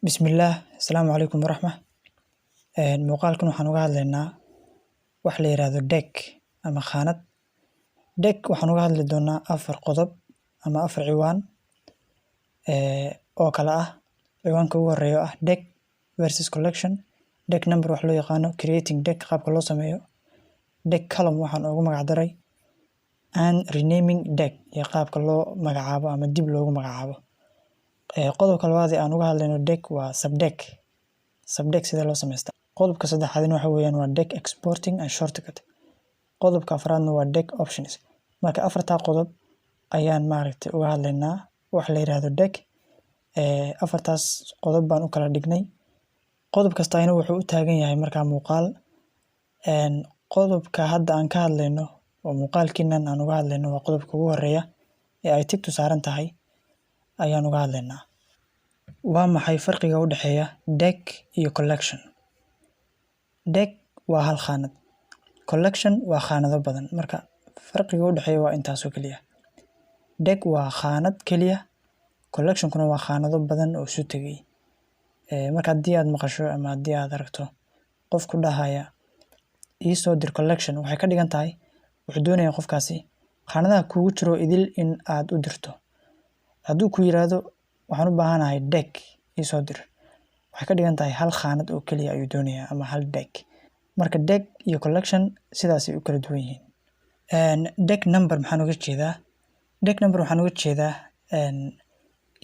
Bismillah, Asalaamu calaykum waraxma. Muuqaalkan waxaan uga hadlaynaa wax la yiraahdo deck ama khaanad. Deck waxaan uga hadli doonaa 4 qodob ama 4 ciwaan oo kala ah. Ciwaanka ugu horeeya ah deck versus collection, deck number wax loo yaqaano, creating deck qaabka loo sameeyo, deck column waxaan ugu magac daray, and renaming deck iyo qaabka loo magacaabo ama dib loogu magacaabo. Qodobka labaad ee aan uga hadlayno deck waa subdeck. Subdeck sida loo sameeyo. Qodobka saddexaadna waxa weeyaan waa deck exporting and shortcut. Qodobka afraadna waa deck options. Marka afarta qodob ayaan maaragtay uga hadlaynaa wax la yiraahdo deck. Afartaas qodob baan u kala dhignay. Qodob kasta wuxuu u taagan yahay markaa muuqaal. Qodobka hadda aan ka hadlayno oo muuqaalkiinan aan uga hadlayno waa qodobka ugu horeeya ee ay tigtu saaran tahay ayaan uga hadlaynaa. Waa maxay farqiga u dhexeeya deck iyo collection? Deck waa hal khaanad, collection waa khaanado badan. Marka farqiga u dhexeeya waa intaas oo kaliya. Deck waa khaanad kaliya, collection kuna waa khaanado badan oo isu tagay. Marka haddii aad maqasho ama haddii aad aragto qof ku dhahaya ii soo dir collection, waxay ka dhigan tahay wuxuu doonayaa qofkaasi khaanadaha kugu jiro idil in aad u dirto. Hadduu ku yiraahdo waxaan u baahanahay deck ii soo dir, waxay ka dhigan tahay hal khaanad oo kaliya ayuu doonayaa ama hal deck. Marka deck iyo collection sidaas ay u kala duwan yihiin. Deck number maxaan uga jeedaa? Deck number waxaan uga jeedaa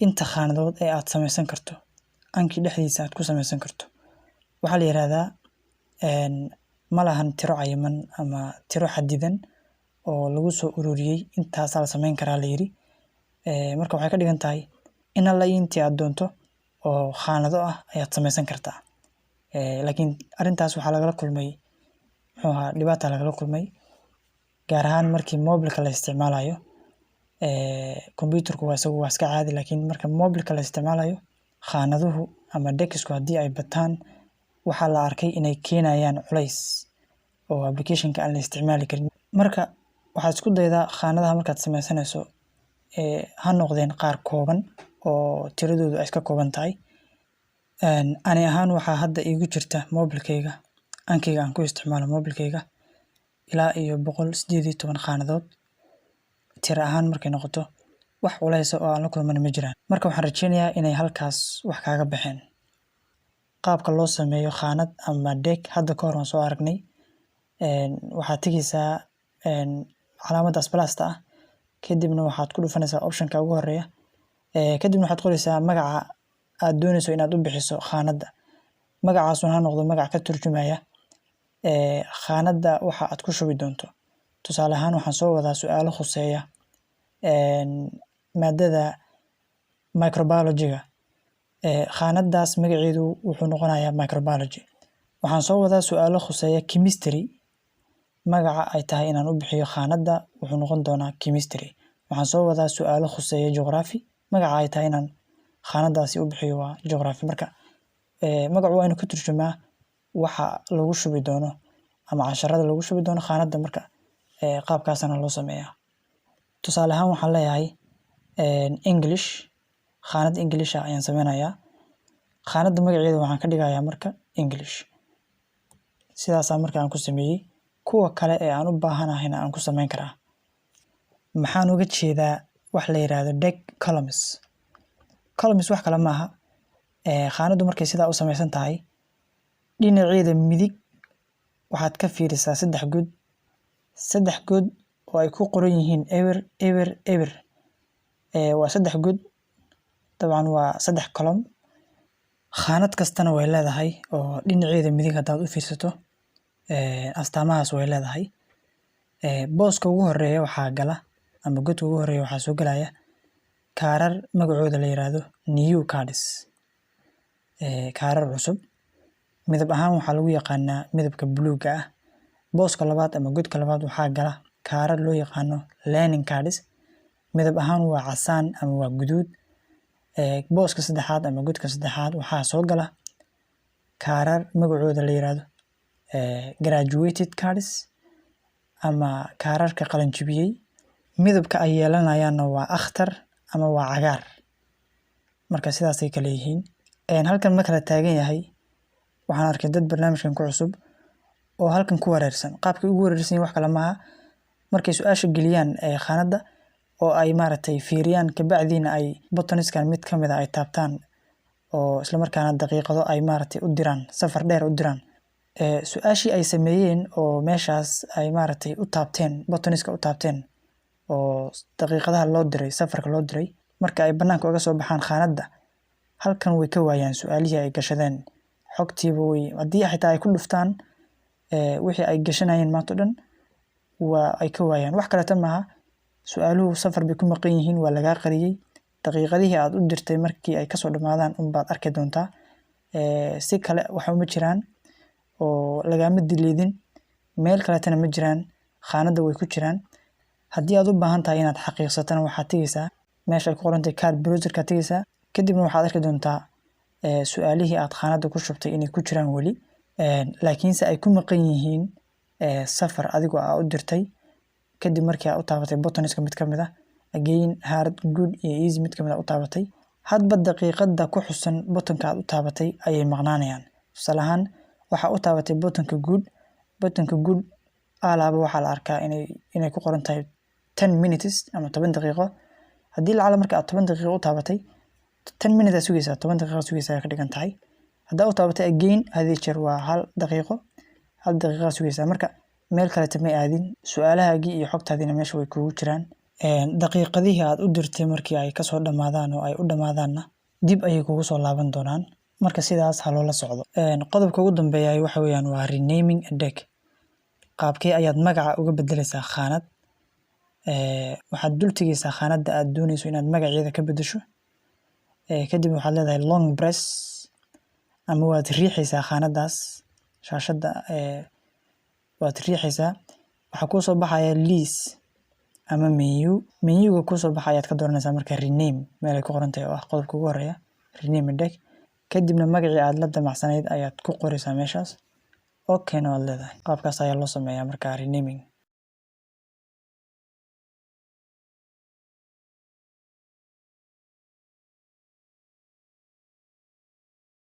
inta khaanadood ee aad samaysan karto, ankii dhexdiisa aad ku samaysan karto. Waxaa la yiraahdaa ma lahan tiro cayiman ama tiro xadidan oo lagu soo ururiyay intaas la samayn karaa la yiri. Marka waxay ka dhigan tahay in alla intii aad doonto oo khaanado ah ayaad samaysan kartaa. Laakiin arintaas waxaa lagala kulmay dhibaato lagala kulmay gaar ahaan markii mobilka la isticmaalayo. Computerku waa iska caadi, laakiin marka mobilka la isticmaalayo khaanaduhu ama decksku haddii ay bataan waxaa la arkay inay keenayaan culays oo applicationka aan la isticmaali karin. Marka waxaad isku daydaa khaanadaha markaad samaysanayso ha noqdeen qaar kooban oo tiradoodu ay iska kooban tahay. Ani ahaan waxaa hadda iigu jirta mobilkayga, ankayga aan ku isticmaalo mobilkayga ilaa iyo 118 khaanadood. Tiro ahaan markay noqoto wax culays oo aan la kulman ma jiraan. Marka waxaan rajaynayaa inay halkaas wax kaaga baxeen. Qaabka loo sameeyo khaanad ama deck hadda ka hor waan soo aragnay. Waxaad tigaysaa calaamadaas plus-ta ah, kadibna waxaad ku dhufanaysaa option-ka ugu horeeya. Kadibna waxaad qoraysaa magaca aad doonayso inaad u bixiso khaanadda. Magacaas ha noqdo magac ka turjumaya khaanadda waxa aad ku shubi doonto. Tusaale ahaan waxaan soo wadaa su'aalo khuseeya maadada microbiology-ga. Khaanaddaas magaceedu wuxuu noqonayaa microbiology. Waxaan soo wadaa su'aalo khuseeya chemistry. Magaca ay tahay inaan u bixiyo khaanadda wuxuu noqon doonaa chemistry. Waxaan soo wadaa su'aalo khuseeya geography. Magaca ay tahay inaan khaanaddaasi u bixiyo waa geography. Marka magacu waa inuu ka turjumaa waxa lagu shubi doono ama casharada lagu shubi doono khaanadda. Marka qaabkaasna loo sameeyaa. Tusaale ahaan waxaan leeyahay English, khaanad English ayaan sameynayaa. Khaanadda magaceeda waxaan ka dhigayaa marka English. Sidaas marka aan ku sameeyay kuwa kale ee aan u baahanahayna aan ku samayn karaa. Maxaan uga jeedaa wax la yiraahdo deck columns? Columns wax kale maaha. Khaanaddu markay sidaa u samaysan tahay, dhinaceeda midig waxaad ka fiirisaa 3 god. 3 god oo ay ku qoran yihiin eber eber eber. Waa 3 god. Dabcan waa 3 column. Khaanad kastana way leedahay oo dhinaceeda midig hadaad u fiirsato astaamahaas way leedahay. Booska ugu horeeya waxaa gala ama godka ugu horeeya waxaa soo galaya kaarar magacooda la yiraahdo new cards. Kaarar cusub. Midab ahaan waxaa lagu yaqaanaa midabka buluuga ah. Booska labaad ama godka labaad waxaa gala kaarar loo yaqaano learning cards. Midab ahaan waa casaan ama waa guduud. Booska saddexaad ama godka saddexaad waxaa soo gala kaarar magacooda la yiraahdo graduated cards ama kaararka qalin jabiyay. Midabka ay yeelanayaanna waa akhtar ama waa cagaar. Marka sidaas ay kala yihiin. halkan ma kala taagan yahay waxaan arkay dad barnaamijkan ku cusub oo halkan ku wareersan qaabkii ugu wareersan wax kala maaha markay su'aasha geliyaan khaanada oo ay maaragtay fiiriyaan ka bacdiina ay buttoniskan mid kamid ah ay taabtaan oo isla markaana daqiiqado ay maaragtay u diraan safar dheer u diraan su'aashii ay sameeyeen oo meeshaas ay maaragtay u taabteen buttoniska u taabteen oo daqiiqadaha loo diray safarka loo diray marka ay banaanka uga soo baxaan khaanada halkan way ka waayaan su'aalihii ay gashadeen xogtiiba way haddii xitaa ay ku dhuftaan wixii ay gashanayeen maanta dhan waa ay ka waayaan wax kale tan maaha su'aaluhu safar bay ku maqan yihiin waa laga qariyay daqiiqadihii aad u dirtay markii ay kasoo dhamaadaan baad arki doontaa si kale waxa uma jiraan oo lagama dileedin meel kale tan ma jiraan khaanada way ku jiraan haddii aad u baahan tahay inaad xaqiiqsatana waxaad tagaysaa meesha ay ku qoran tahay card browser-ka tagaysaa kadibna waxaad arki doontaa su'aalihii aad khaanada ku shubtay inay ku jiraan weli laakiinse ay ku maqan yihiin safar adigoo aa u dirtay kadib markii aad u taabatay buttoniska mid kamid ah again hard good iyo easy mid kamid ah u taabatay hadba daqiiqada ku xusan buttonka aad u taabatay ayay maqnaanayaan tusaale ahaan waxaa u taabatay buttonka good alaaba waxaa la arkaa inay ku qoran tahay 10 minutes ama 10 daqiiqo haddii lacala marka aad 10 daqiiqo u taabatay 10 minutes aad sugaysaa 10 daqiiqo sugaysaa ka dhigan tahay haddaa u taabatay again hadii jeer waa 1 daqiiqo sugaysaa marka meel kale ma aadin su'aalahaagii iyo xogtaadina meesha way kugu jiraan daqiiqadihii aad u dirtay markii ay kasoo dhamaadaan oo ay u dhamaadaanna dib ayay kugu soo laaban doonaan marka sidaas ha loola socdo qodobka ugu dambeeya waxa weeyaan waa renaming a deck qaabkee ayaad magaca uga bedelaysaa khaanad waxaad dul tagaysaa khaanada aad doonayso inaad magaceeda ka bedesho kadib waxaad leedahay long press ama waad riixaysaa khaanadaas shaashada waad riixaysaa waxa ku soo baxaya list ama menu-ga ku soo baxaya aad ka dooranaysaa marka rename meel ay ku qoran tahay oo ah qodobka ugu horeeya rename a deck kadibna magacii aad la damacsanayd ayaad ku qoraysaa meeshaas okay na waad leedahay qaabkaas ayaa loo sameeyaa marka renaming